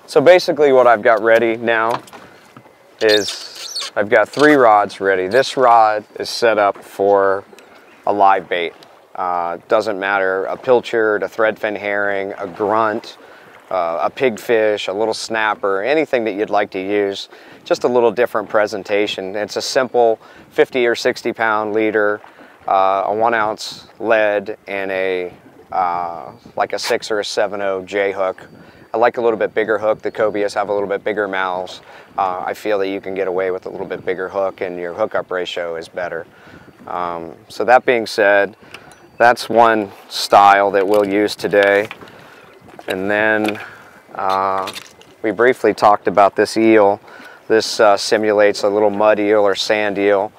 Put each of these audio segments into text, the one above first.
So basically what I've got ready now is I've got 3 rods ready. This rod is set up for a live bait. Doesn't matter, a pilchard, a threadfin herring, a grunt, a pigfish, a little snapper, anything that you'd like to use. Just a little different presentation. It's a simple 50 or 60 pound leader, a 1 ounce lead, and a like a 6 or a 7/0 J hook. I like a little bit bigger hook. The cobias have a little bit bigger mouths. I feel that you can get away with a little bit bigger hook and your hookup ratio is better. So that being said, that's one style that we'll use today. And then we briefly talked about this eel. This simulates a little mud eel or sand eel.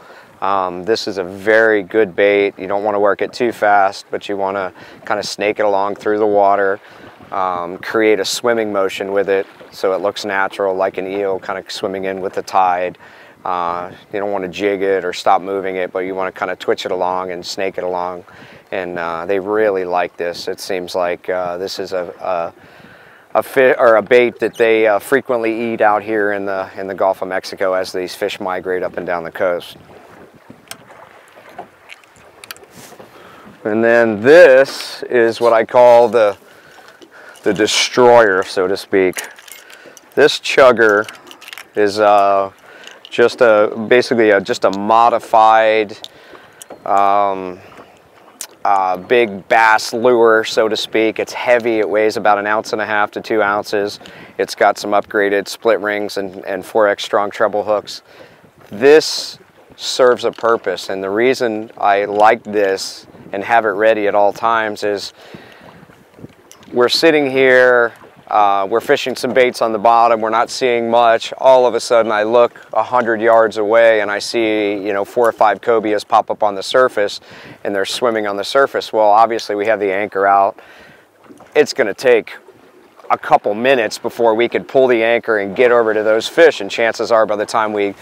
This is a very good bait. You don't want to work it too fast, but you want to kind of snake it along through the water, create a swimming motion with it so it looks natural, like an eel kind of swimming in with the tide. You don't want to jig it or stop moving it, but you want to kind of twitch it along and snake it along. And they really like this. It seems like this is a bait that they frequently eat out here in the Gulf of Mexico as these fish migrate up and down the coast. And then this is what I call the destroyer, so to speak. This chugger is just basically just a modified big bass lure, so to speak. It's heavy. It weighs about 1.5 ounces to 2 ounces. It's got some upgraded split rings and 4X strong treble hooks. This serves a purpose, and the reason I like this and have it ready at all times is we're sitting here, we're fishing some baits on the bottom, we're not seeing much. All of a sudden I look 100 yards away and I see, you know, 4 or 5 cobias pop up on the surface and they're swimming on the surface. Well, obviously we have the anchor out. It's going to take a couple minutes before we could pull the anchor and get over to those fish, and chances are by the time we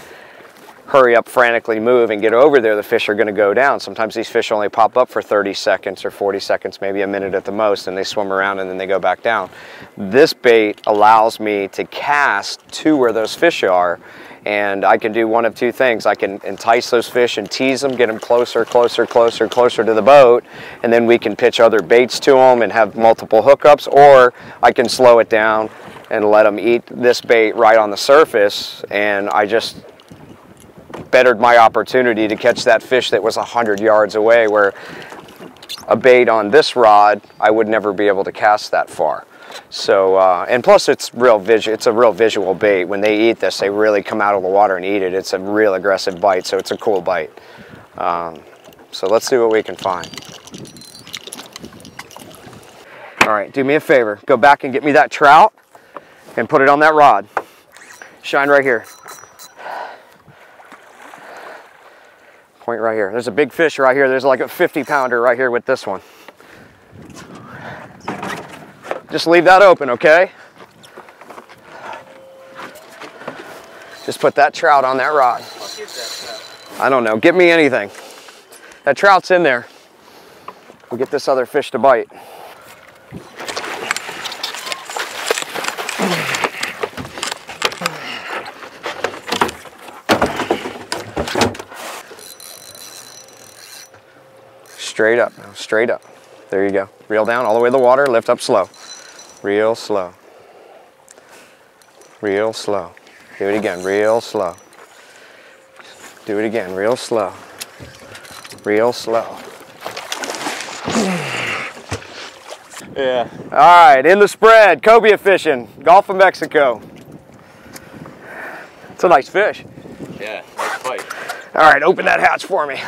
hurry up, frantically move and get over there, the fish are going to go down. Sometimes these fish only pop up for 30 seconds or 40 seconds, maybe a minute at the most, and they swim around and then they go back down. This bait allows me to cast to where those fish are, and I can do one of 2 things. I can entice those fish and tease them, get them closer, closer, closer, closer to the boat, and then we can pitch other baits to them and have multiple hookups, or I can slow it down and let them eat this bait right on the surface, and I just bettered my opportunity to catch that fish that was 100 yards away, where a bait on this rod I would never be able to cast that far. So and plus it's a real visual bait. When they eat this, they really come out of the water and eat it. It's a real aggressive bite, so it's a cool bite. So let's see what we can find. All right, do me a favor, go back and get me that trout and put it on that rod. Shine right here. Point right here. There's a big fish right here. There's like a 50-pounder right here with this one. Just leave that open, okay? Just put that trout on that rod. I don't know. Get me anything. That trout's in there. We'll get this other fish to bite. Straight up, straight up. There you go. Reel down all the way to the water, lift up slow. Real slow. Real slow. Do it again, real slow. Do it again, real slow. Real slow. Yeah. All right, in the spread, cobia fishing, Gulf of Mexico. It's a nice fish. Yeah, nice fight. All right, open that hatch for me.